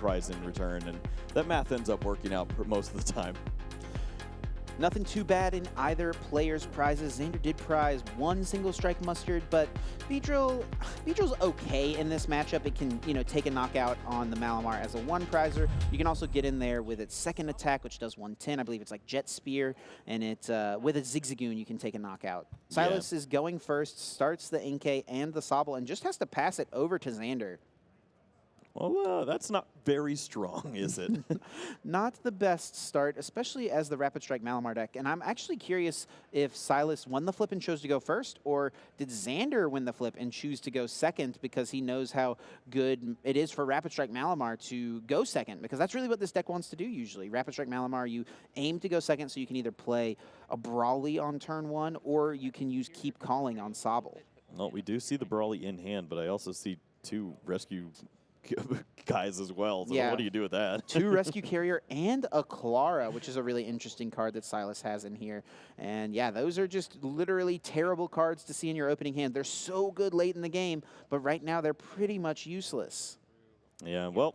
prize in return, and that math ends up working out most of the time. Nothing too bad in either player's prizes. Xander did prize one single strike mustard, but Beedrill's okay in this matchup. It can, take a knockout on the Malamar as a one prizer. You can also get in there with its second attack, which does 110. I believe it's like Jet Spear, and with a Zigzagoon, you can take a knockout. Silas is going first, starts the Inkay and the Sobble, and just has to pass it over to Xander. Well, that's not very strong, is it? Not the best start, especially as the Rapid Strike Malamar deck. And I'm actually curious if Silas won the flip and chose to go first, or did Xander win the flip and choose to go second because he knows how good it is for Rapid Strike Malamar to go second, because that's really what this deck wants to do usually. Rapid Strike Malamar, you aim to go second so you can either play a Brawly on turn one, or you can use Keep Calling on Sobble. Well, we do see the Brawly in hand, but I also see two rescue guys as well. So what do you do with that? Two Rescue Carrier and a Clara, which is a really interesting card that Silas has in here. And yeah, those are just literally terrible cards to see in your opening hand. They're so good late in the game, but right now they're pretty much useless. Yeah, well,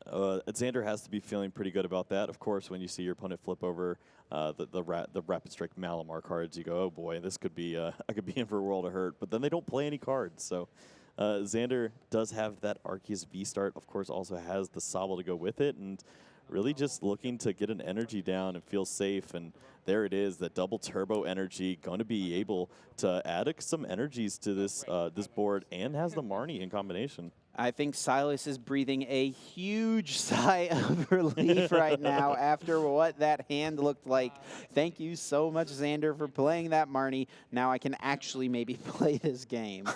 Xander has to be feeling pretty good about that. Of course, when you see your opponent flip over the Rapid Strike Malamar cards, you go, oh boy, this could be I could be in for a world of hurt. But then they don't play any cards, so. Xander does have that Arceus V-Start, of course, also has the Sobble to go with it, and really just looking to get an energy down and feel safe. And there it is, that double turbo energy, going to be able to add some energies to this this board, and has the Marnie in combination. I think Silas is breathing a huge sigh of relief right now after what that hand looked like. Thank you so much, Xander, for playing that Marnie. Now I can actually maybe play this game.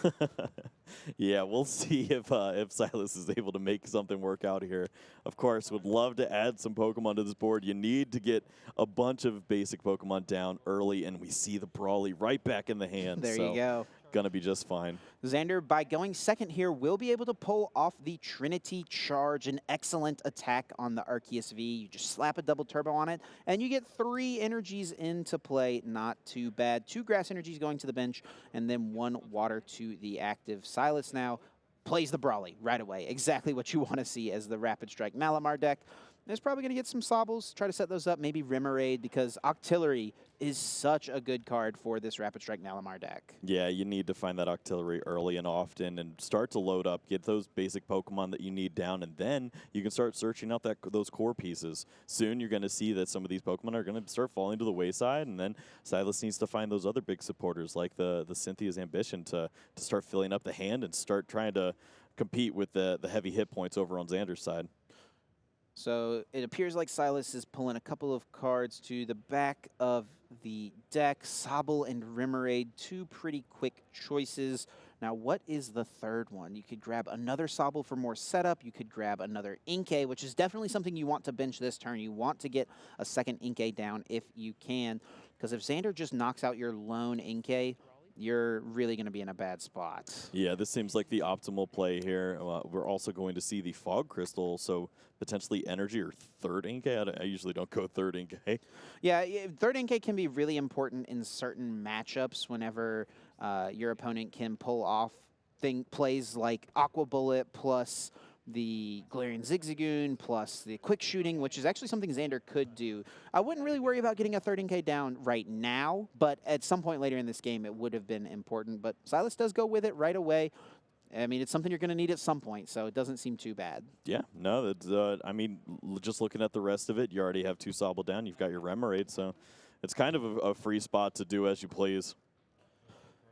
Yeah, we'll see if Silas is able to make something work out here. Of course, would love to add some Pokemon to this board. You need to get a bunch of basic Pokemon down early, and we see the Brawly right back in the hand. There you go. Gonna be just fine. Xander, by going second here, will be able to pull off the Trinity Charge, an excellent attack on the Arceus V. You just slap a double turbo on it, and you get 3 energies into play. Not too bad. 2 grass energies going to the bench, and then 1 water to the active. Silas now plays the Brawly right away. Exactly what you want to see as the Rapid Strike Malamar deck. There's probably going to get some Sobbles, try to set those up, maybe Remoraid, because Octillery is such a good card for this Rapid Strike Malamar deck. Yeah, you need to find that Octillery early and often and start to load up, get those basic Pokemon that you need down, and then you can start searching out those core pieces. Soon you're going to see that some of these Pokemon are going to start falling to the wayside, and then Silas needs to find those other big supporters like the Cynthia's Ambition to start filling up the hand and start trying to compete with the heavy hit points over on Xander's side. So it appears like Silas is pulling a couple of cards to the back of the deck. Sobble and Remoraid, 2 pretty quick choices. Now, what is the third one? You could grab another Sobble for more setup. You could grab another Inkay, which is definitely something you want to bench this turn. You want to get a second Inkay down if you can, because if Xander just knocks out your lone Inkay, you're really going to be in a bad spot. Yeah, this seems like the optimal play here. We're also going to see the Fog Crystal, so potentially Energy or third Inkay. I usually don't go third Inkay. Yeah, third Inkay can be really important in certain matchups whenever your opponent can pull off plays like Aqua Bullet plus the Galarian Zigzagoon plus the quick shooting, which is actually something Xander could do. I wouldn't really worry about getting a third Inkay down right now, but at some point later in this game, it would have been important. But Silas does go with it right away. I mean, it's something you're going to need at some point, so it doesn't seem too bad. Yeah, no, that's, I mean, just looking at the rest of it, you already have 2 Sobble down. You've got your Remoraid, so it's kind of a free spot to do as you please.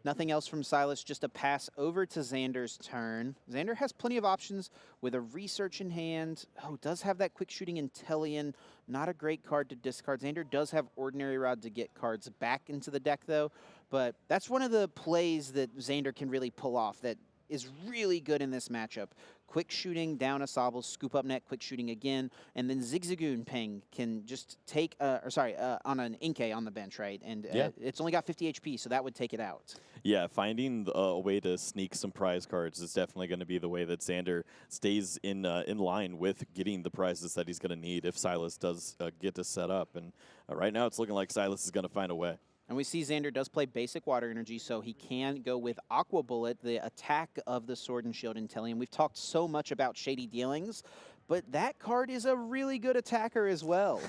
Nothing else from Silas, just a pass over to Xander's turn. Xander has plenty of options with a Research in hand. Oh, does have that quick shooting Intellion. Not a great card to discard. Xander does have Ordinary Rod to get cards back into the deck, though. But that's one of the plays that Xander can really pull off that is really good in this matchup. Quick shooting down a Sobble, scoop up net, quick shooting again, and then Zigzagoon Ping can just take, on an Inkay on the bench, right? And it's only got 50 HP, so that would take it out. Yeah, finding a way to sneak some prize cards is definitely going to be the way that Xander stays in line with getting the prizes that he's going to need if Silas does get to set up. And right now it's looking like Silas is going to find a way. And we see Xander does play basic water energy, so he can go with Aqua Bullet, the attack of the Sword and Shield Intellion. We've talked so much about shady dealings, but that card is a really good attacker as well.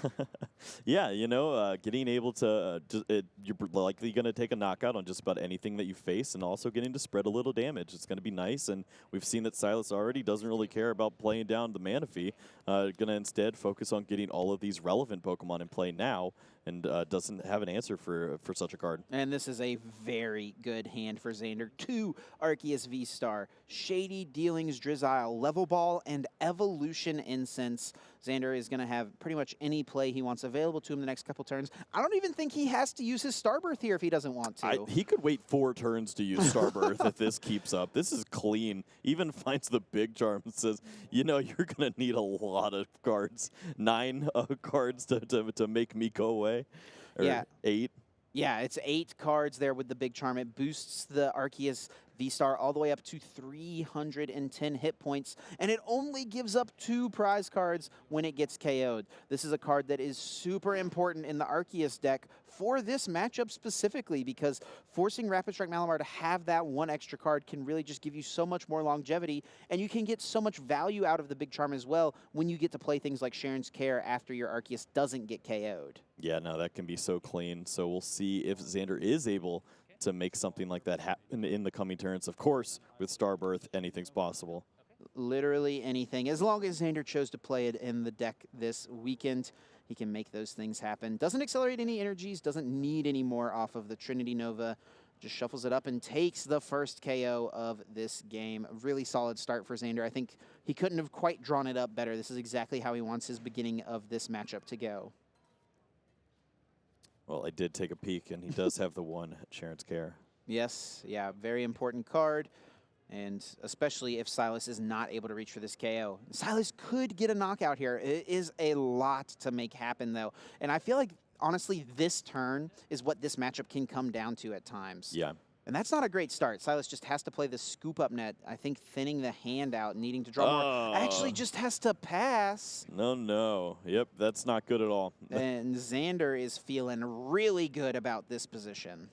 Yeah, you know, getting able to, you're likely going to take a knockout on just about anything that you face, and also getting to spread a little damage. It's going to be nice, and we've seen that Silas already doesn't really care about playing down the mana fee. Going to instead focus on getting all of these relevant Pokemon in play now, and doesn't have an answer for such a card. And this is a very good hand for Xander. 2 Arceus V-Star, Shady Dealings Drizzile, Level Ball, and Evolution Incense. Xander is going to have pretty much any play he wants available to him the next couple turns. I don't even think he has to use his Starbirth here if he doesn't want to. He could wait 4 turns to use Starbirth if this keeps up. This is clean. Even finds the big charm and says, you know, you're going to need a lot of cards. 9 cards to make me go away. Or Yeah. 8. Yeah, it's 8 cards there with the big charm. It boosts the Arceus V-Star all the way up to 310 hit points, and it only gives up 2 prize cards when it gets KO'd. This is a card that is super important in the Arceus deck for this matchup specifically, because forcing Rapid Strike Malamar to have that 1 extra card can really just give you so much more longevity, and you can get so much value out of the big charm as well when you get to play things like Sharon's Care after your Arceus doesn't get KO'd. Yeah, no, that can be so clean. So we'll see if Xander is able to make something like that happen in the coming turns. Of course, with Starbirth, anything's possible. Literally anything. As long as Xander chose to play it in the deck this weekend, he can make those things happen. Doesn't accelerate any energies, doesn't need any more off of the Trinity Nova. Just shuffles it up and takes the first KO of this game. A really solid start for Xander. I think he couldn't have quite drawn it up better. This is exactly how he wants his beginning of this matchup to go. Well, I did take a peek, and he does have the 1 Sharon's Care. Yes, yeah, very important card. And especially if Silas is not able to reach for this KO. Silas could get a knockout here. It is a lot to make happen, though. And I feel like, honestly, this turn is what this matchup can come down to at times. Yeah. And that's not a great start. Silas just has to play the scoop up net. I think thinning the hand out, needing to draw more. Actually just has to pass. No. Yep, that's not good at all. And Xander is feeling really good about this position.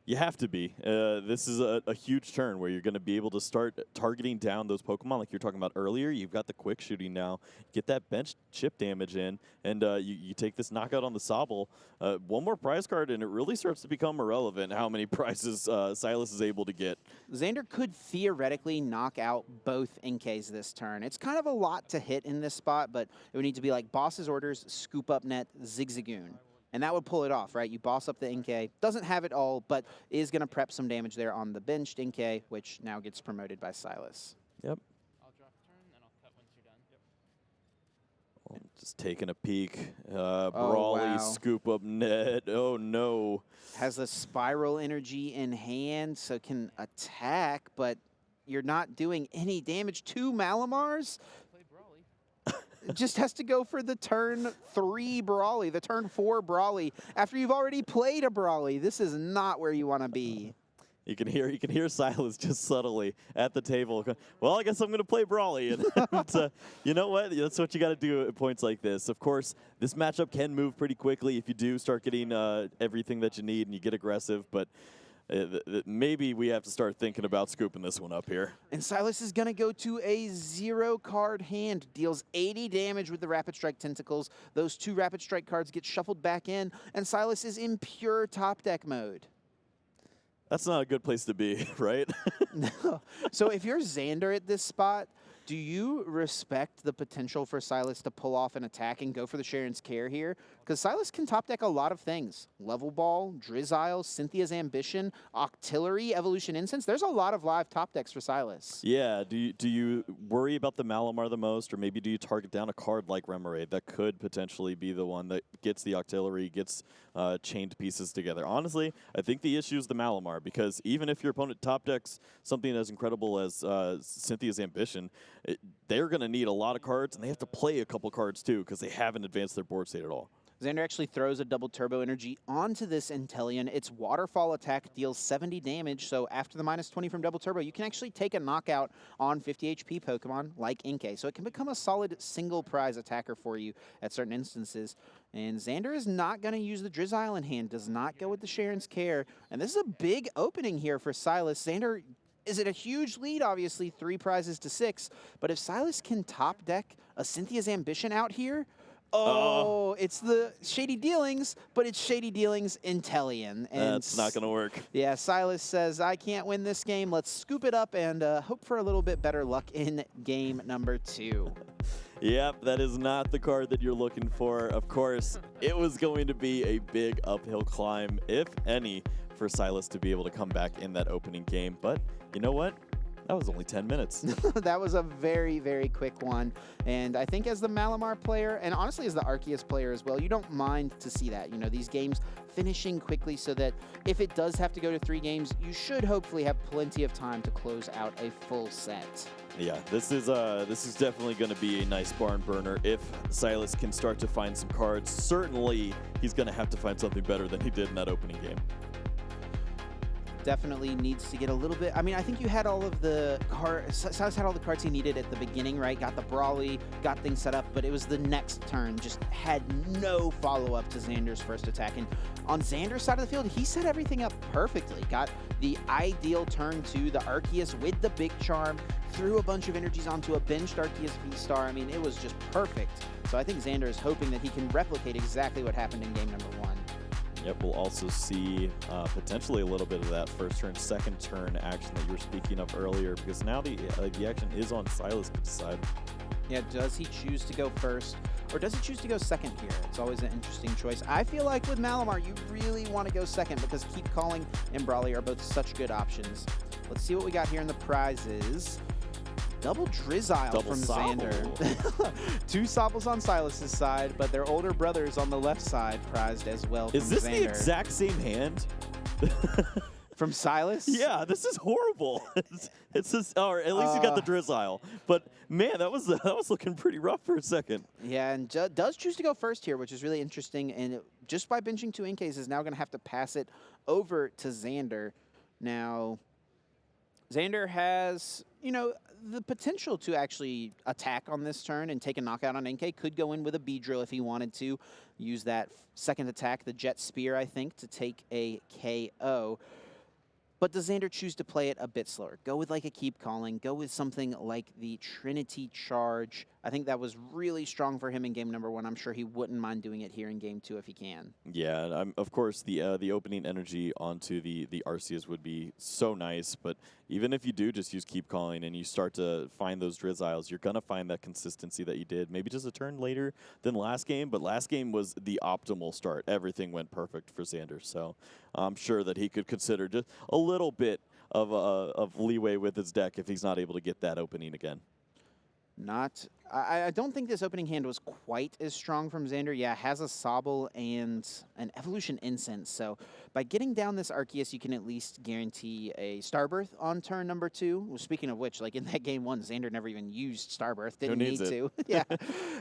You have to be. This is a huge turn where you're going to be able to start targeting down those Pokemon like you were talking about earlier. You've got the quick shooting now. Get that bench chip damage in, and you take this knockout on the Sobble. 1 more prize card, and it really starts to become irrelevant how many prizes Silas is able to get. Xander could theoretically knock out both Inkays this turn. It's kind of a lot to hit in this spot, but it would need to be like Boss's Orders, Scoop Up Net, Zigzagoon. And that would pull it off, right? You boss up the Inkay. Doesn't have it all, but is going to prep some damage there on the benched Inkay, which now gets promoted by Silas. Yep. I'll draw for turn, and I'll cut once you're done. Yep. Well, just taking a peek. Brawly, wow. Scoop Up Net. Oh, no. Has the Spiral Energy in hand, so can attack, but you're not doing any damage to Malamars. Play Brawly. Just has to go for the turn 3 Brawly, the turn 4 Brawly, after you've already played a Brawly. This is not where you want to be. You can hear Silas just subtly at the table. Well, I guess I'm going to play Brawly. And you know what? That's what you got to do at points like this. Of course, this matchup can move pretty quickly if you do start getting everything that you need and you get aggressive. But maybe we have to start thinking about scooping this one up here. And Silas is going to go to a 0-card hand. Deals 80 damage with the Rapid Strike Tentacles. Those 2 Rapid Strike cards get shuffled back in, and Silas is in pure top deck mode. That's not a good place to be, right? No. So if you're Xander at this spot, do you respect the potential for Silas to pull off an attack and go for the Sharon's Care here? Because Silas can top deck a lot of things. Level Ball, Drizzile, Cynthia's Ambition, Octillery, Evolution Incense. There's a lot of live top decks for Silas. Yeah, do you worry about the Malamar the most, or maybe do you target down a card like Remoraid that could potentially be the one that gets the Octillery, gets chained pieces together? Honestly, I think the issue is the Malamar, because even if your opponent top decks something as incredible as Cynthia's Ambition, they're going to need a lot of cards, and they have to play a couple cards too, because they haven't advanced their board state at all. Xander actually throws a double turbo energy onto this Inteleon. Its waterfall attack deals 70 damage, so after the -20 from double turbo, you can actually take a knockout on 50 HP Pokemon like Inkay. So it can become a solid single prize attacker for you at certain instances. And Xander is not going to use the Drizzile in hand, does not go with the Sharon's Care. And this is a big opening here for Silas. Xander Is it a huge lead? Obviously, 3 prizes to 6. But if Silas can top deck a Cynthia's Ambition out here, oh, it's the Shady Dealings, but it's Shady Dealings Intellion. And that's not going to work. yeah, Silas says, I can't win this game. Let's scoop it up and hope for a little bit better luck in game number 2. Yep, that is not the card that you're looking for. Of course, it was going to be a big uphill climb, if any, for Silas to be able to come back in that opening game. But you know what? That was only 10 minutes. That was a very, very quick one. And I think as the Malamar player, and honestly as the Arceus player as well, you don't mind to see that. You know, these games finishing quickly so that if it does have to go to 3 games, you should hopefully have plenty of time to close out a full set. Yeah, this is definitely going to be a nice barn burner if Silas can start to find some cards. Certainly, he's going to have to find something better than he did in that opening game. Definitely needs to get a little bit. I mean, I think you had all of the cards. Silas had all the cards he needed at the beginning, right? Got the Brawly, got things set up, but it was the next turn. Just had no follow-up to Xander's first attack. And on Xander's side of the field, he set everything up perfectly. Got the ideal turn to the Arceus with the big charm, threw a bunch of energies onto a benched Arceus V-Star. I mean, it was just perfect. So I think Xander is hoping that he can replicate exactly what happened in game number 1. Yep, we'll also see potentially a little bit of that first turn, second turn action that you were speaking of earlier, because now the action is on Silas to decide. Yeah, does he choose to go first, or does he choose to go second here? It's always an interesting choice. I feel like with Malamar, you really want to go second because Keep Calling and Brawly are both such good options. Let's see what we got here in the prizes. Double Drizzile from Xander. 2 Sobbles on Silas's side, but their older brothers on the left side prized as well from Is this Xander. the exact same hand? From Silas? Yeah, this is horrible. It's just, or at least he got the Drizzile. But man, that was looking pretty rough for a second. Yeah, and does choose to go first here, which is really interesting. And just by benching 2 Inkays is now going to have to pass it over to Xander. Now, Xander has, you know, the potential to actually attack on this turn and take a knockout on Inkay. Could go in with a Beedrill if he wanted to. Use that second attack, the Jet Spear, I think, to take a KO. But does Xander choose to play it a bit slower? Go with like a Keep Calling. Go with something like the Trinity Charge. I think that was really strong for him in game number 1. I'm sure he wouldn't mind doing it here in game 2 if he can. Yeah, and of course the opening energy onto the Arceus would be so nice, but even if you do just use Keep Calling and you start to find those Drizziles, you're going to find that consistency that you did. Maybe just a turn later than last game, but last game was the optimal start. Everything went perfect for Xander, so I'm sure that he could consider just a little bit of leeway with his deck if he's not able to get that opening again. I don't think this opening hand was quite as strong from Xander. Yeah, has a Sobble and an Evolution Incense. So by getting down this Arceus, you can at least guarantee a Starbirth on turn number 2. Well, speaking of which, like in that game 1, Xander never even used Starbirth. Didn't need to. Yeah.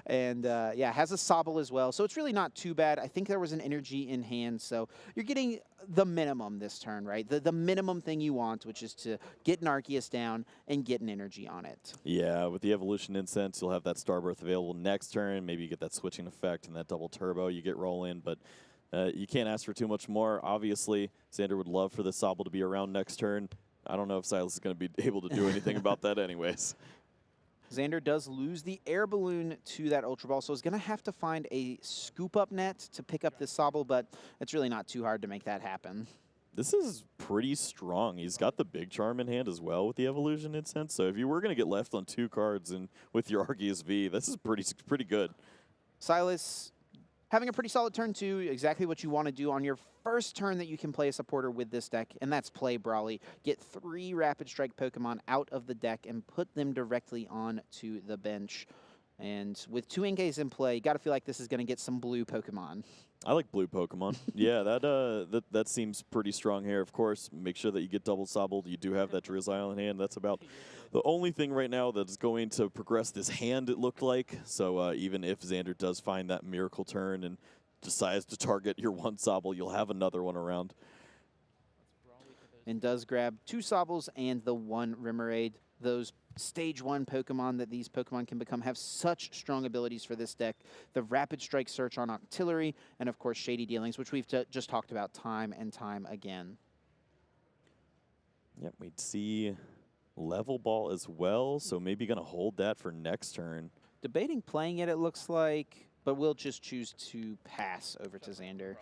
And yeah, has a Sobble as well. So it's really not too bad. I think there was an energy in hand. So you're getting the minimum this turn, right? The minimum thing you want, which is to get an Arceus down and get an energy on it. Yeah, with the Evolution Incense, you'll have that Starbirth available next turn. Maybe you get that switching effect and that double turbo you get rolling, but you can't ask for too much more. Obviously, Xander would love for the Sobble to be around next turn. I don't know if Silas is going to be able to do anything about that anyways. Xander does lose the air balloon to that Ultra Ball, so he's going to have to find a scoop-up net to pick up this Sobble, but it's really not too hard to make that happen. This is pretty strong. He's got the big charm in hand as well with the Evolution Incense, so if you were going to get left on 2 cards and with your Arceus V, this is pretty good. Silas having a pretty solid turn 2, exactly what you want to do on your first turn that you can play a supporter with this deck, and that's play Brawly. Get 3 Rapid Strike Pokemon out of the deck and put them directly onto the bench. And with 2 Inkays in play, you got to feel like this is going to get some blue Pokemon. I like blue Pokemon. Yeah, that seems pretty strong here. Of course, make sure that you get double Sobbled. You do have that Drizzile in hand. That's about the only thing right now that's going to progress this hand, it looked like. So even if Xander does find that miracle turn and decides to target your 1 Sobble, you'll have another one around. And does grab 2 Sobbles and the 1 Remoraid. Those Stage 1 Pokemon that these Pokemon can become have such strong abilities for this deck. The Rapid Strike Search on Octillery, and of course Shady Dealings, which we've just talked about time and time again. Yep, we'd see Level Ball as well, so maybe going to hold that for next turn. Debating playing it looks like, but we'll just choose to pass over to Xander.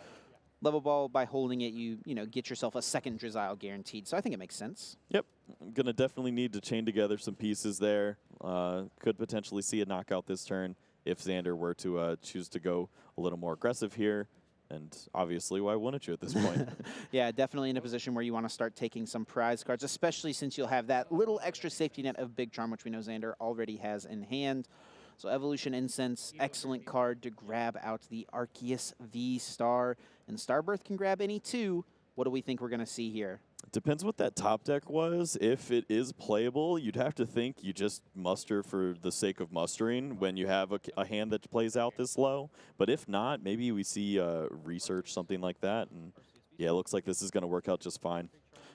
Level Ball, by holding it, you get yourself a second Drizzile guaranteed, so I think it makes sense. Yep, I'm going to definitely need to chain together some pieces there. Could potentially see a knockout this turn if Xander were to choose to go a little more aggressive here. And obviously, why wouldn't you at this point? Yeah, definitely in a position where you want to start taking some prize cards, especially since you'll have that little extra safety net of Big Charm, which we know Xander already has in hand. So Evolution Incense, excellent card to grab out the Arceus V-Star. And Starbirth can grab any two. What do we think we're going to see here? Depends what that top deck was. If it is playable, you'd have to think you just muster for the sake of mustering when you have a hand that plays out this low. But if not, maybe we see research, something like that. And yeah, it looks like this is going to work out just fine.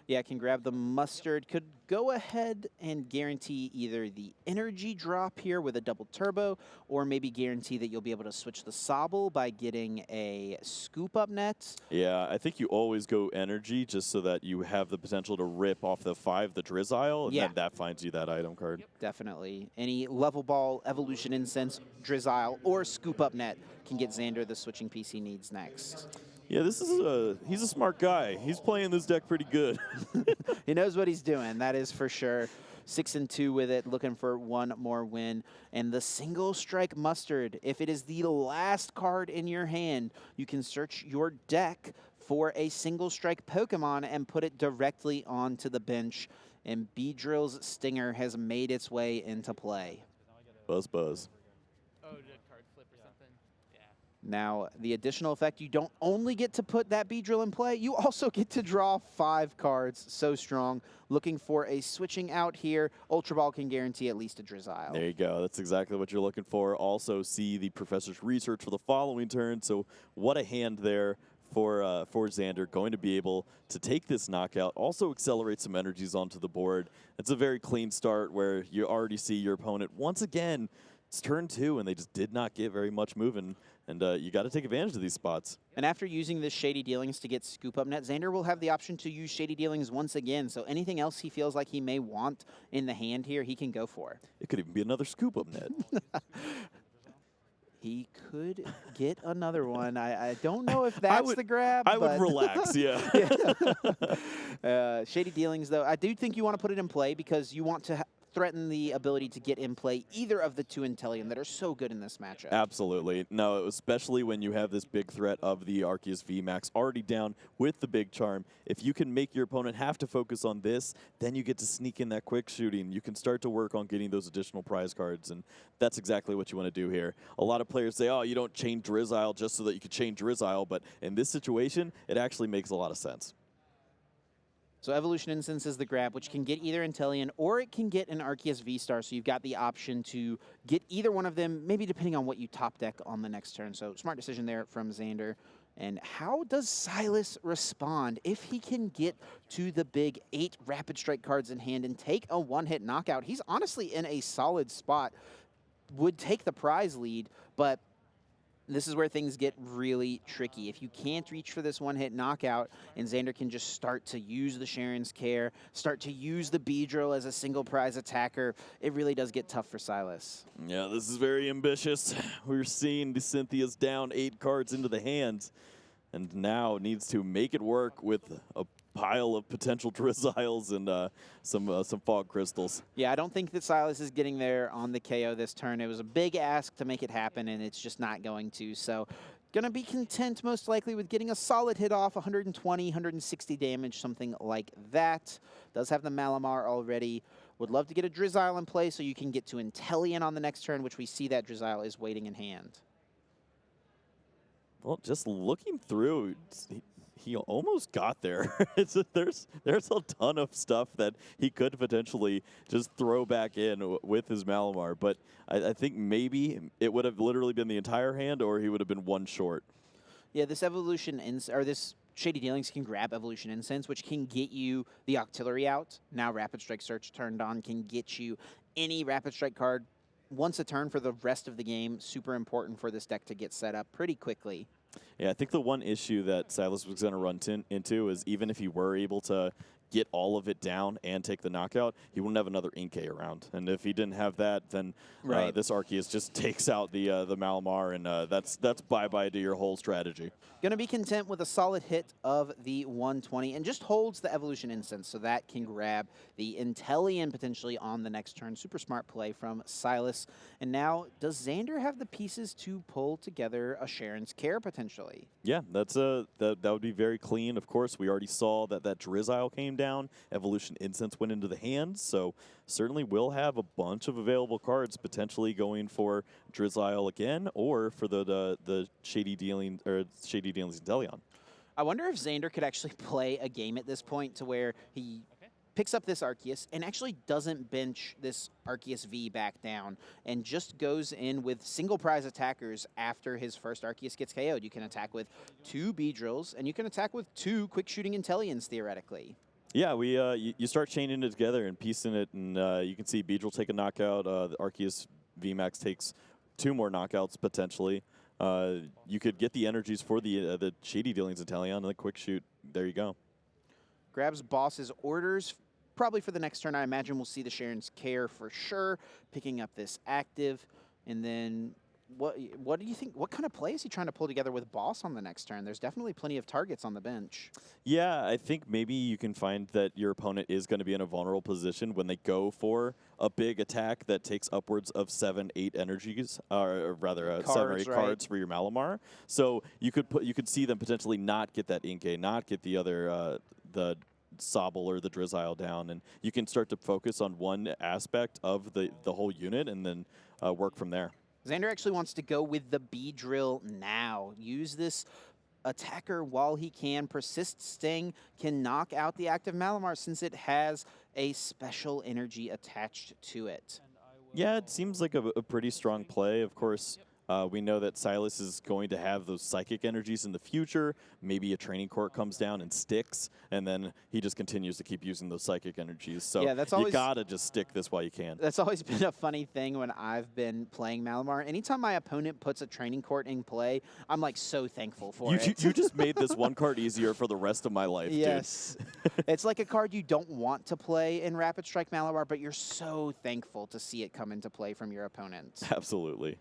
Yeah, can grab the Mustard. Could go ahead and guarantee either the energy drop here with a double turbo, or maybe guarantee that you'll be able to switch the Sobble by getting a scoop up net. Yeah, I think you always go energy just so that you have the potential to rip off the 5, the Drizzile, and then that finds you that item card. Definitely. Any Level Ball, Evolution Incense, Drizzile, or scoop up net can get Xander the switching piece he needs next. Yeah, he's a smart guy. He's playing this deck pretty good. He knows what he's doing, that is for sure. 6-2 with it, looking for one more win. And the single strike Mustard, if it is the last card in your hand, you can search your deck for a single strike Pokemon and put it directly onto the bench. And Beedrill's Stinger has made its way into play. Buzz, buzz. Oh, did a card flip or something? Yeah. Now, the additional effect, you don't only get to put that Beedrill in play, you also get to draw 5 cards. So strong. Looking for a switching out here. Ultra Ball can guarantee at least a Drizzile. There you go. That's exactly what you're looking for. Also see the professor's research for the following turn. So what a hand there for Xander, going to be able to take this knockout, also accelerate some energies onto the board. It's a very clean start where you already see your opponent once again. It's turn 2, and they just did not get very much moving. And you got to take advantage of these spots. And after using this Shady Dealings to get Scoop Up Net, Xander will have the option to use Shady Dealings once again. So anything else he feels like he may want in the hand here, he can go for. It could even be another Scoop Up Net. He could get another one. I don't know if that's the grab. I would relax, yeah. Shady Dealings, though, I do think you want to put it in play because you want to threaten the ability to get in play either of the 2 Intellium that are so good in this matchup. Absolutely. No, especially when you have this big threat of the Arceus VMAX already down with the Big Charm. If you can make your opponent have to focus on this, then you get to sneak in that quick shooting. You can start to work on getting those additional prize cards, and that's exactly what you want to do here. A lot of players say, oh, you don't chain Drizzile just so that you can chain Drizzile, but in this situation, it actually makes a lot of sense. So Evolution Incense is the grab, which can get either Intellion or it can get an Arceus V-Star. So you've got the option to get either one of them, maybe depending on what you top deck on the next turn. So smart decision there from Xander. And how does Silas respond if he can get to the big 8 Rapid Strike cards in hand and take a one-hit knockout? He's honestly in a solid spot. Would take the prize lead, but this is where things get really tricky. If you can't reach for this one-hit knockout, and Xander can just start to use the Sharon's Care, start to use the Beedrill as a single prize attacker, it really does get tough for Silas. Yeah, this is very ambitious. We're seeing the Cynthia's down 8 cards into the hands, and now needs to make it work with a pile of potential Drizziles and some Fog Crystals. Yeah, I don't think that Silas is getting there on the KO this turn. It was a big ask to make it happen, and it's just not going to. So going to be content most likely with getting a solid hit off, 120, 160 damage, something like that. Does have the Malamar already. Would love to get a Drizzile in play so you can get to Intellion on the next turn, which we see that Drizzile is waiting in hand. Well, just looking through, he almost got there. There's a ton of stuff that he could potentially just throw back in with his Malamar, but I think maybe it would have literally been the entire hand, or he would have been one short. Yeah, this this Shady Dealings can grab Evolution Incense, which can get you the Octillery out. Now Rapid Strike Search turned on can get you any Rapid Strike card once a turn for the rest of the game. Super important for this deck to get set up pretty quickly. Yeah, I think the one issue that Silas was going to run into is even if he were able to get all of it down and take the knockout, he wouldn't have another Inkay around. And if he didn't have that, then this Arceus just takes out the Malamar, and that's bye-bye to your whole strategy. Going to be content with a solid hit of the 120 and just holds the Evolution Incense, so that can grab the Inteleon potentially on the next turn. Super smart play from Silas. And now, does Xander have the pieces to pull together a Sharon's Care potentially? Yeah, that would be very clean. Of course, we already saw that Drizzile came down. Evolution Incense went into the hands, so certainly will have a bunch of available cards potentially going for Drizzile again, or for the Shady Dealings Inteleon. I wonder if Xander could actually play a game at this point to where he picks up this Arceus and actually doesn't bench this Arceus V back down and just goes in with single prize attackers after his first Arceus gets KO'd. You can attack with 2 Beedrills, and you can attack with 2 quick shooting Inteleons theoretically. Yeah, you start chaining it together and piecing it, and you can see Beedrill take a knockout. The Arceus VMAX takes 2 more knockouts potentially. You could get the energies for the Shady Dealings Inteleon and the quick shoot. There you go. Grabs boss's orders. Probably for the next turn, I imagine we'll see the Sharon's Care for sure, picking up this active. And then what do you think? What kind of play is he trying to pull together with boss on the next turn? There's definitely plenty of targets on the bench. Yeah, I think maybe you can find that your opponent is going to be in a vulnerable position when they go for a big attack that takes upwards of 7, 8 energies, or rather 7 or 8 cards for your Malamar. So you could see them potentially not get that Inkay, not get the other the Sobble or the Drizzile down, and you can start to focus on one aspect of the whole unit and then work from there. Xander actually wants to go with the Beedrill now. Use this attacker while he can. Persist Sting can knock out the active Malamar since it has a special energy attached to it. Yeah, it seems like a pretty strong play. Of course, we know that Silas is going to have those psychic energies in the future. Maybe a training court comes down and sticks, and then he just continues to keep using those psychic energies. So yeah, that's always, you gotta just stick this while you can. That's always been a funny thing when I've been playing Malamar. Anytime my opponent puts a training court in play, I'm like so thankful for it. You just made this one card easier for the rest of my life, yes. Dude. It's like a card you don't want to play in Rapid Strike Malamar, but you're so thankful to see it come into play from your opponent. Absolutely.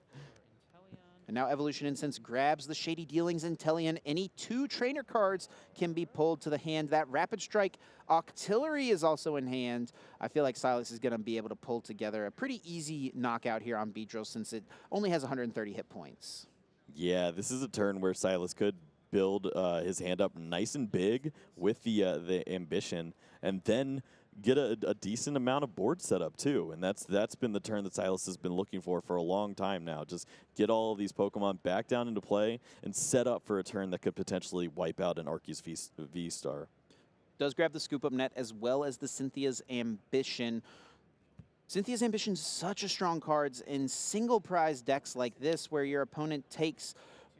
And now Evolution Incense grabs the Shady Dealings Inteleon. Any 2 trainer cards can be pulled to the hand. That Rapid Strike Octillery is also in hand. I feel like Silas is going to be able to pull together a pretty easy knockout here on Beedrill since it only has 130 hit points. Yeah, this is a turn where Silas could build his hand up nice and big with the ambition, and then get a decent amount of board set up too, and that's been the turn that Silas has been looking for a long time now. Just get all of these Pokemon back down into play and set up for a turn that could potentially wipe out an Arceus V-Star. Does grab the Scoop Up Net as well as the Cynthia's Ambition. Cynthia's Ambition is such a strong card in single prize decks like this where your opponent takes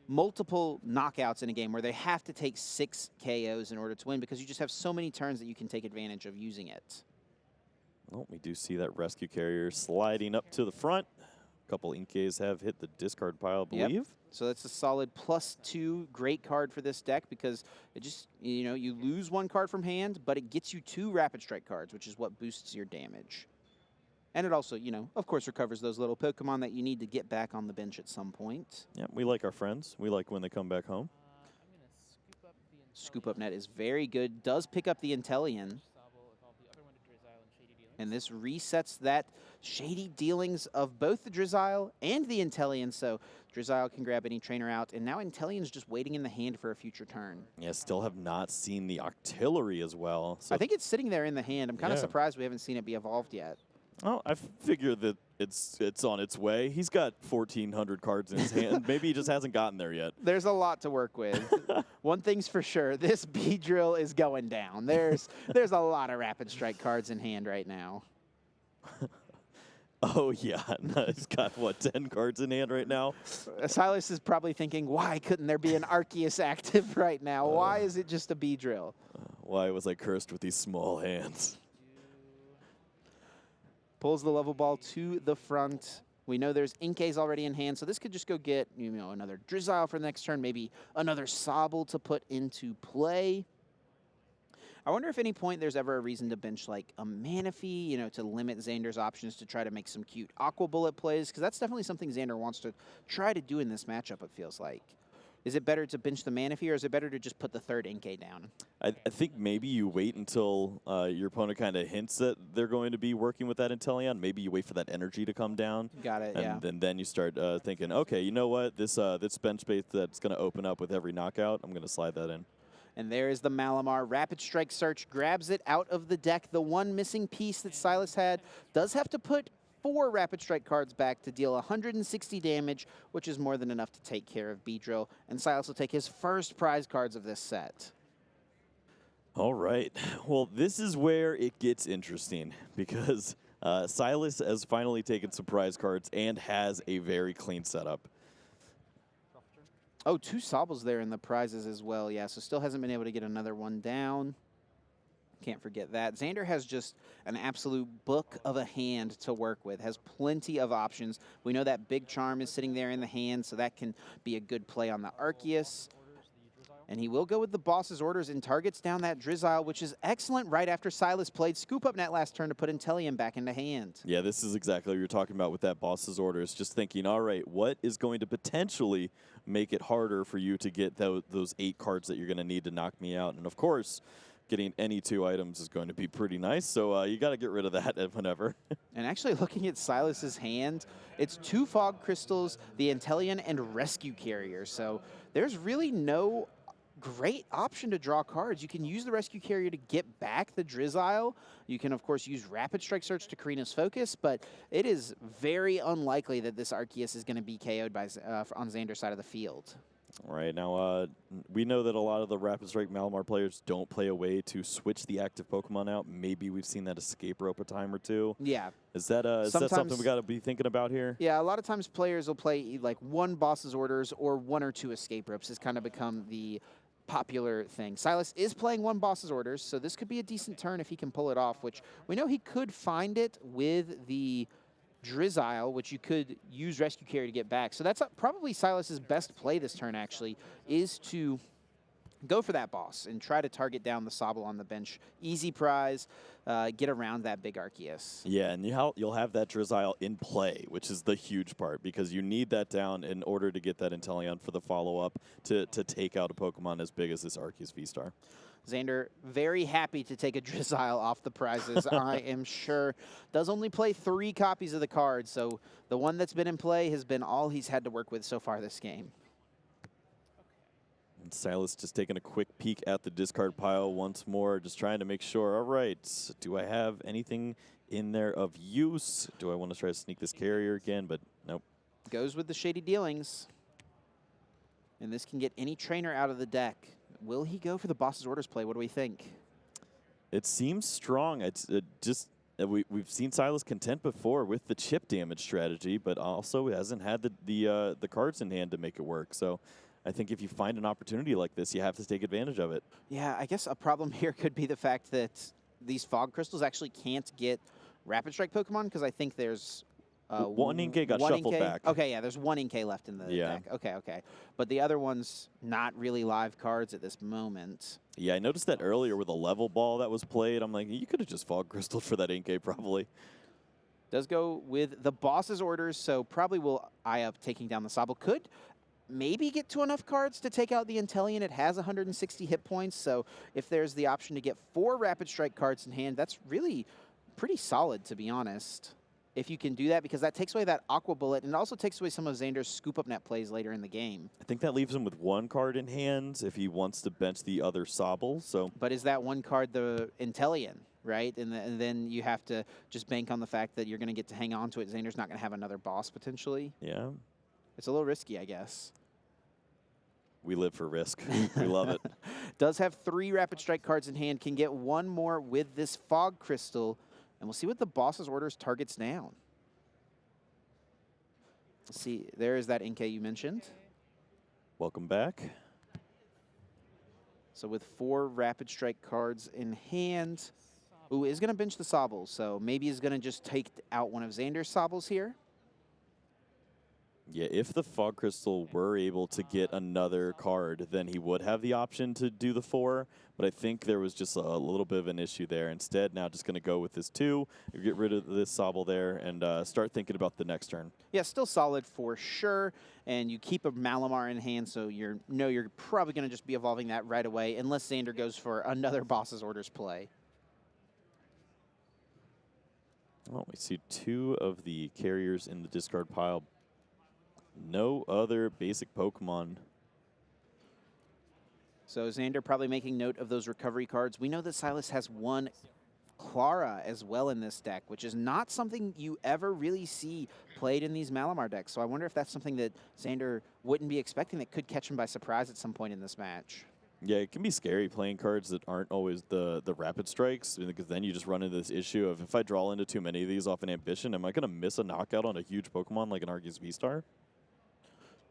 multiple knockouts in a game where they have to take 6 KOs in order to win because you just have so many turns that you can take advantage of using it. Well, we do see that Rescue Carrier sliding up to the front. A couple Inkays have hit the discard pile, I believe. Yep. So that's a solid +2 great card for this deck because it just, you lose 1 card from hand, but it gets you 2 Rapid Strike cards, which is what boosts your damage. And it also, of course, recovers those little Pokemon that you need to get back on the bench at some point. Yeah, we like our friends. We like when they come back home. I'm going to scoop up the Scoop Up Net is very good. Does pick up the Inteleon. And this resets that Shady Dealings of both the Drizzile and the Inteleon. So Drizzile can grab any trainer out. And now Inteleon's just waiting in the hand for a future turn. Yeah, still have not seen the Octillery as well. So I think it's sitting there in the hand. I'm kind of surprised we haven't seen it be evolved yet. Oh, I figure that it's on its way. He's got 1,400 cards in his hand. Maybe he just hasn't gotten there yet. There's a lot to work with. One thing's for sure, this Beedrill is going down. There's a lot of Rapid Strike cards in hand right now. Oh, yeah. He's got, 10 cards in hand right now? Silas is probably thinking, why couldn't there be an Arceus active right now? Why is it just a Beedrill? Why was I cursed with these small hands? Pulls the level ball to the front. We know there's Inkays already in hand, so this could just go get another Drizzile for the next turn, maybe another Sobble to put into play. I wonder if any point there's ever a reason to bench like a Manaphy, you know, to limit Xander's options to try to make some cute Aqua Bullet plays, because that's definitely something Xander wants to try to do in this matchup, it feels like. Is it better to bench the Manaphy, or is it better to just put the third Inkay down? I think maybe you wait until your opponent kind of hints that they're going to be working with that Inteleon. Maybe you wait for that energy to come down. Got it, and then you start thinking, okay, you know what? This bench space that's going to open up with every knockout, I'm going to slide that in. And there is the Malamar. Rapid Strike Search grabs it out of the deck. The one missing piece that Silas had does have to put 4 Rapid Strike cards back to deal 160 damage, which is more than enough to take care of Beedrill. And Silas will take his first prize cards of this set. All right. Well, this is where it gets interesting because Silas has finally taken some prize cards and has a very clean setup. Oh, 2 Sobbles there in the prizes as well. Yeah, so still hasn't been able to get another one down. Can't forget that. Xander has just an absolute book of a hand to work with, has plenty of options. We know that Big Charm is sitting there in the hand, so that can be a good play on the Arceus. And he will go with the boss's orders and targets down that Drizzile, which is excellent right after Silas played Scoop Up Net last turn to put Inteleon back into hand. Yeah, this is exactly what you're talking about with that boss's orders. Just thinking, all right, what is going to potentially make it harder for you to get those 8 cards that you're going to need to knock me out? And of course, getting any 2 items is going to be pretty nice, so you got to get rid of that whenever. And actually looking at Silas's hand, it's 2 Fog Crystals, the Inteleon, and Rescue Carrier. So there's really no great option to draw cards. You can use the Rescue Carrier to get back the Drizzile. You can, of course, use Rapid Strike Search to Karina's Focus, but it is very unlikely that this Arceus is going to be KO'd by, on Xander's side of the field. All right, now we know that a lot of the Rapid Strike Malamar players don't play a way to switch the active Pokemon out. Maybe we've seen that escape rope a time or 2. Yeah. Is that something we got to be thinking about here? Yeah, a lot of times players will play like 1 boss's orders or 1 or 2 escape ropes has kind of become the popular thing. Silas is playing 1 boss's orders, so this could be a decent turn if he can pull it off, which we know he could find it with the Drizzile, which you could use Rescue Carrier to get back. So that's probably Silas's best play this turn, actually, is to go for that boss and try to target down the Sobble on the bench. Easy prize, get around that big Arceus. Yeah, and you'll have that Drizzile in play, which is the huge part, because you need that down in order to get that Inteleon for the follow-up to take out a Pokemon as big as this Arceus V-Star. Xander, very happy to take a Drizzile off the prizes, I am sure. Does only play 3 copies of the card, so the one that's been in play has been all he's had to work with so far this game. And Silas just taking a quick peek at the discard pile once more, just trying to make sure, all right, do I have anything in there of use? Do I want to try to sneak this carrier again? But nope. Goes with the Shady Dealings. And this can get any trainer out of the deck. Will he go for the boss's orders play? What do we think? It seems strong. It's we've seen Silas content before with the chip damage strategy, but also hasn't had the cards in hand to make it work. So I think if you find an opportunity like this, you have to take advantage of it. Yeah, I guess a problem here could be the fact that these Fog Crystals actually can't get Rapid Strike Pokemon, because I think there's... 1 Inkay got shuffled back. Okay, yeah, there's 1 Inkay left in the deck. Okay. But the other one's not really live cards at this moment. Yeah, I noticed that earlier with a level ball that was played. I'm like, you could have just Fog Crystaled for that Inkay probably. Does go with the boss's orders, so probably will eye up taking down the Sobble. Could maybe get to enough cards to take out the Inteleon. It has 160 hit points, so if there's the option to get 4 Rapid Strike cards in hand, that's really pretty solid, to be honest. If you can do that, because that takes away that Aqua Bullet, and it also takes away some of Xander's Scoop Up Net plays later in the game. I think that leaves him with 1 card in hand if he wants to bench the other Sobble. So, but is that 1 card the Inteleon, right? And then you have to just bank on the fact that you're going to get to hang on to it. Xander's not going to have another boss, potentially. Yeah. It's a little risky, I guess. We live for risk. We love it. Does have 3 Rapid Strike cards in hand, can get 1 more with this Fog Crystal. And we'll see what the boss's orders targets down. Let's see, there is that Inkay you mentioned. Welcome back. So with 4 Rapid Strike cards in hand, ooh, is going to bench the Sobble, so maybe he's going to just take out one of Xander's Sobbles here. Yeah, if the Fog Crystal were able to get another card, then he would have the option to do the 4. But I think there was just a little bit of an issue there. Instead, now just going to go with this 2, get rid of this Sobble there, and start thinking about the next turn. Yeah, still solid for sure. And you keep a Malamar in hand, so you're probably going to just be evolving that right away, unless Xander goes for another Boss's Orders play. Well, we see 2 of the carriers in the discard pile. No other basic Pokemon. So Xander probably making note of those recovery cards. We know that Silas has 1 Clara as well in this deck, which is not something you ever really see played in these Malamar decks. So I wonder if that's something that Xander wouldn't be expecting that could catch him by surprise at some point in this match. Yeah, it can be scary playing cards that aren't always the rapid strikes, because then you just run into this issue of, if I draw into too many of these off an Ambition, am I going to miss a knockout on a huge Pokemon like an Arceus V-Star?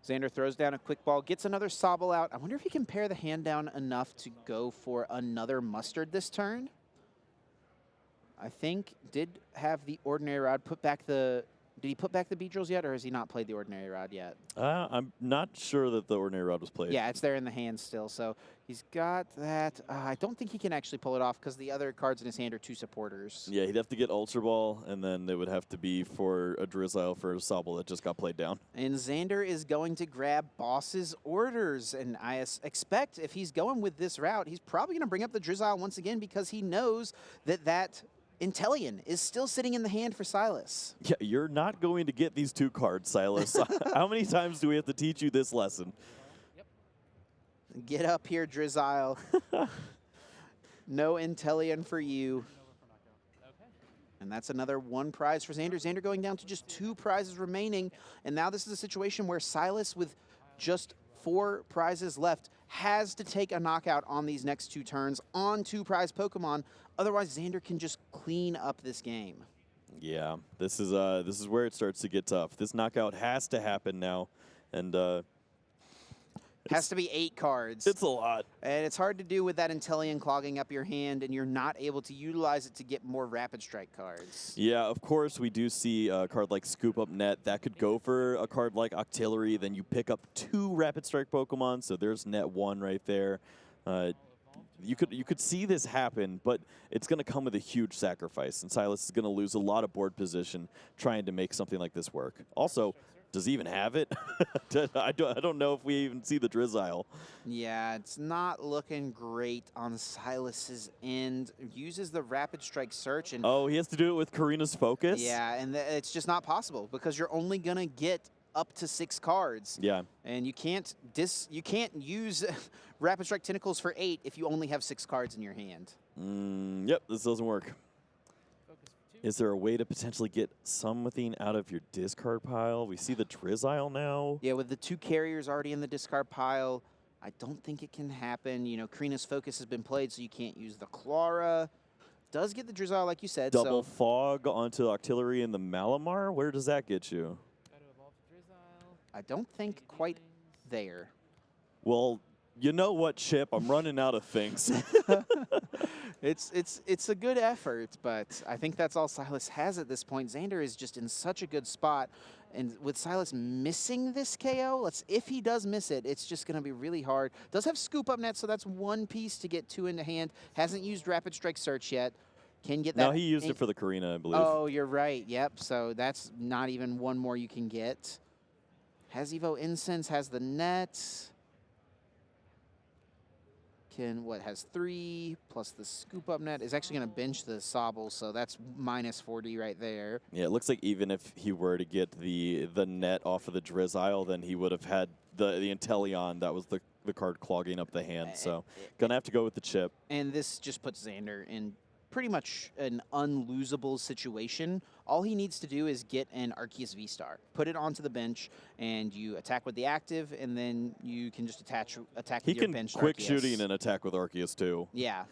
Xander throws down a quick ball, gets another Sobble out. I wonder if he can pare the hand down enough to go for another Mustard this turn. I think did have the Ordinary Rod put back the... Did he put back the Beedrills yet, or has he not played the Ordinary Rod yet? I'm not sure that the Ordinary Rod was played. Yeah, it's there in the hand still. So he's got that. I don't think he can actually pull it off because the other cards in his hand are 2 supporters. Yeah, he'd have to get Ultra Ball, and then it would have to be for a Drizzile for a Sobble that just got played down. And Xander is going to grab Boss's Orders. And I expect if he's going with this route, he's probably going to bring up the Drizzile once again because he knows that Inteleon is still sitting in the hand for Silas. Yeah, you're not going to get these 2 cards, Silas. How many times do we have to teach you this lesson? Yep. Get up here, Drizzile. No Inteleon for you. Okay. And that's another 1 prize for Xander. Xander going down to just 2 prizes remaining. And now this is a situation where Silas, with just 4 prizes left, has to take a knockout on these next 2 turns on 2 prize Pokemon. Otherwise, Xander can just clean up this game. Yeah, this is where it starts to get tough. This knockout has to happen now, and Has to be 8 cards. it's a lot. And it's hard to do with that Inteleon clogging up your hand, and you're not able to utilize it to get more Rapid Strike cards. Yeah, of course, we do see a card like Scoop Up Net. That could go for a card like Octillery. Then you pick up 2 Rapid Strike Pokemon, so there's Net 1 right there. You could see this happen, but it's going to come with a huge sacrifice, and Silas is going to lose a lot of board position trying to make something like this work. Also, does he even have it? I don't know if we even see the Drizzile. Yeah, it's not looking great on Silas's end. Uses the Rapid Strike Search, and Oh, he has to do it with Karina's Focus? yeah, and it's just not possible because you're only gonna get up to 6 cards. Yeah. And you can't use Rapid Strike Tentacles for 8 if you only have 6 cards in your hand. Yep, this doesn't work. Focus for 2. Is there a way to potentially get something out of your discard pile? We see the Drizzile now. Yeah, with the 2 carriers already in the discard pile, I don't think it can happen. You know, Karina's Focus has been played, so you can't use the Clara. Does get the Drizzile, like you said. Double so Fog onto Octillery and the Malamar? Where does that get you? Got to evolve to Drizzile. I don't think quite there. Well, you know what, Chip? I'm running out of things. It's a good effort, but I think that's all Silas has at this point. Xander is just in such a good spot, and with Silas missing this KO, if he does miss it, it's just going to be really hard. Does have Scoop Up Net, so that's 1 piece to get 2 into hand. Hasn't used Rapid Strike Search yet. Can get that. No, he used it for the Karina, I believe. Oh, you're right. Yep. So that's not even 1 more you can get. Has Evo Incense, has the net. Has 3 plus the Scoop Up Net. Is actually going to bench the Sobble, so that's minus 40 right there. Yeah, it looks like even if he were to get the net off of the Drizzile, then he would have had the Inteleon. That was the card clogging up the hand. So gonna have to go with the chip. And this just puts Xander in pretty much an unlosable situation. All he needs to do is get an Arceus V-Star, put it onto the bench, and you attack with the active, and then you can just attack with your bench. He can quick Arceus. shooting and attack with Arceus too. Yeah.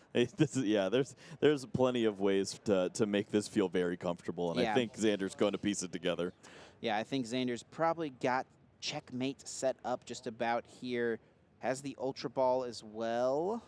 There's plenty of ways to make this feel very comfortable, and Yeah. I think Xander's going to piece it together. Yeah, I think Xander's probably got checkmate set up just about here. Has the Ultra Ball as well.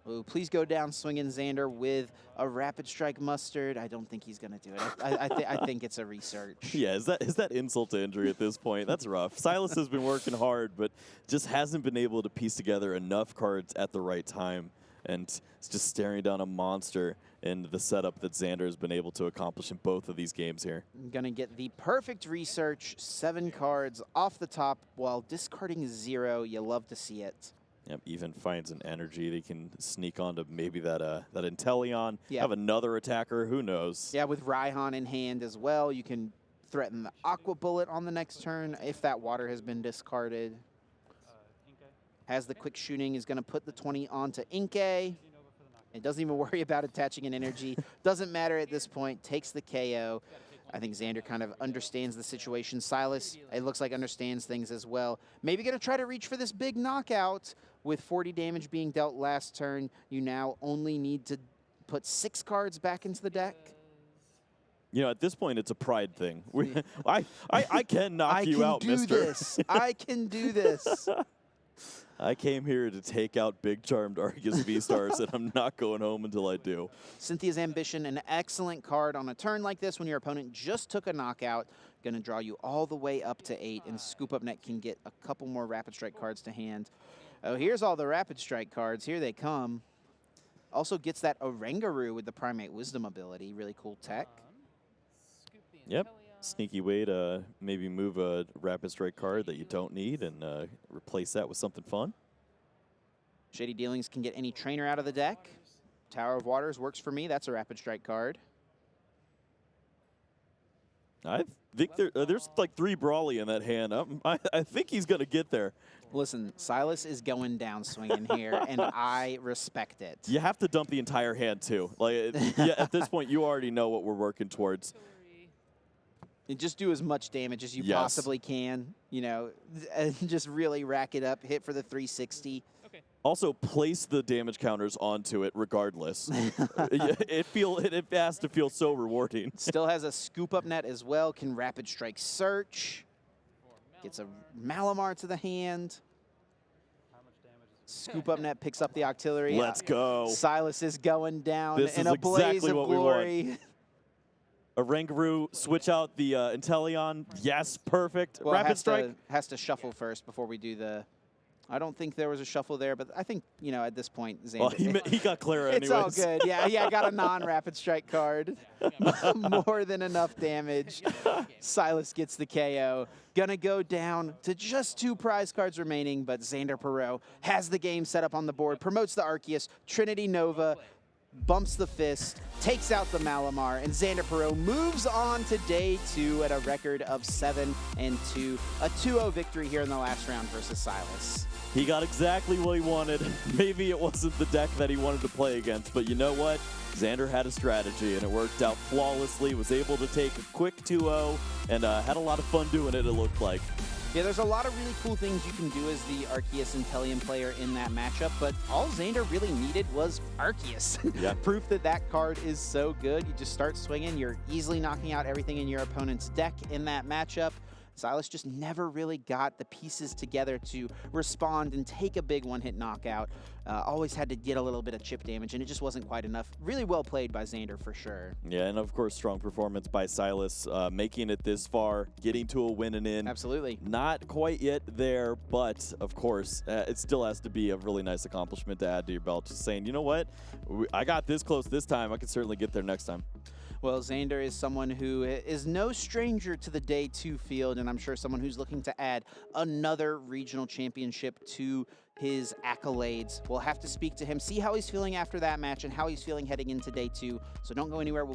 Ooh, please go down swinging Xander with a Rapid Strike Mustard. I don't think he's going to do it. I think it's a research. Yeah, is that insult to injury at this point? That's rough. Silas has been working hard, but just hasn't been able to piece together enough cards at the right time. And it's just staring down a monster in the setup that Xander has been able to accomplish in both of these games here. Going to get the perfect research, 7 cards off the top while discarding 0. You love to see it. Yep, even finds an energy they can sneak onto maybe that Inteleon. Yep. Have another attacker, who knows? Yeah, with Raihan in hand as well, you can threaten the Aqua Bullet on the next turn if that water has been discarded. Has the quick shooting, is going to put the 20 onto Inkay. It doesn't even worry about attaching an energy. Doesn't matter at this point, takes the KO. I think Xander kind of understands the situation. Silas, it looks like, understands things as well. Maybe going to try to reach for this big knockout. With 40 damage being dealt last turn, you now only need to put 6 cards back into the deck. You know, at this point, it's a pride thing. I can knock you out, mister. I can do this. I came here to take out Big Charmed Arceus V-Stars, and I'm not going home until I do. Cynthia's Ambition, an excellent card on a turn like this when your opponent just took a knockout. Going to draw you all the way up to 8, and Scoop Up Net can get a couple more Rapid Strike cards to hand. Oh, here's all the Rapid Strike cards. Here they come. Also gets that Oranguru with the Primate Wisdom ability. Really cool tech. Yep. Sneaky way to maybe move a Rapid Strike card that you don't need and replace that with something fun. Shady Dealings can get any trainer out of the deck. Tower of Waters works for me. That's a Rapid Strike card. I think there's like 3 Brawly in that hand. I think he's going to get there. Listen, Silas is going down swinging here, and I respect it. You have to dump the entire hand, too. Like, yeah, at this point, you already know what we're working towards. And just do as much damage as you possibly can, you know, and just really rack it up, hit for the 360. Okay. Also, place the damage counters onto it regardless. It has to feel so rewarding. Still has a Scoop Up Net as well, can Rapid Strike Search. Gets a Malamar to the hand. Scoop Up Net picks up the Octillery. Let's go. Silas is going down this in is a blaze exactly of what glory. We want. Oranguru, switch out the Inteleon. Yes, perfect. Well, Rapid Strike. Has to shuffle first before we do the... I don't think there was a shuffle there, but I think, you know, at this point, Xander... Well, he got Clara anyways. It's all good. Yeah, I got a non-Rapid Strike card. More than enough damage. Silas gets the KO. Gonna go down to just 2 prize cards remaining, but Xander Perot has the game set up on the board, promotes the Arceus, Trinity Nova, bumps the fist, takes out the Malamar, and Xander Perot moves on to day 2 at a record of 7-2. A 2-0 victory here in the last round versus Silas. He got exactly what he wanted. Maybe it wasn't the deck that he wanted to play against, but you know what? Xander had a strategy, and it worked out flawlessly, was able to take a quick 2-0, and had a lot of fun doing it, it looked like. Yeah, there's a lot of really cool things you can do as the Arceus Inteleon player in that matchup, but all Xander really needed was Arceus. Yeah. Proof that that card is so good. You just start swinging, you're easily knocking out everything in your opponent's deck in that matchup. Silas just never really got the pieces together to respond and take a big one-hit knockout. Always had to get a little bit of chip damage, and it just wasn't quite enough. Really well played by Xander for sure. Yeah, and of course, strong performance by Silas, making it this far, getting to a win and in. Absolutely. Not quite yet there, but of course, it still has to be a really nice accomplishment to add to your belt. Just saying, you know what? I got this close this time. I can certainly get there next time. Well, Xander is someone who is no stranger to the Day 2 field, and I'm sure someone who's looking to add another regional championship to his accolades. We'll have to speak to him, see how he's feeling after that match and how he's feeling heading into Day 2. So don't go anywhere. We'll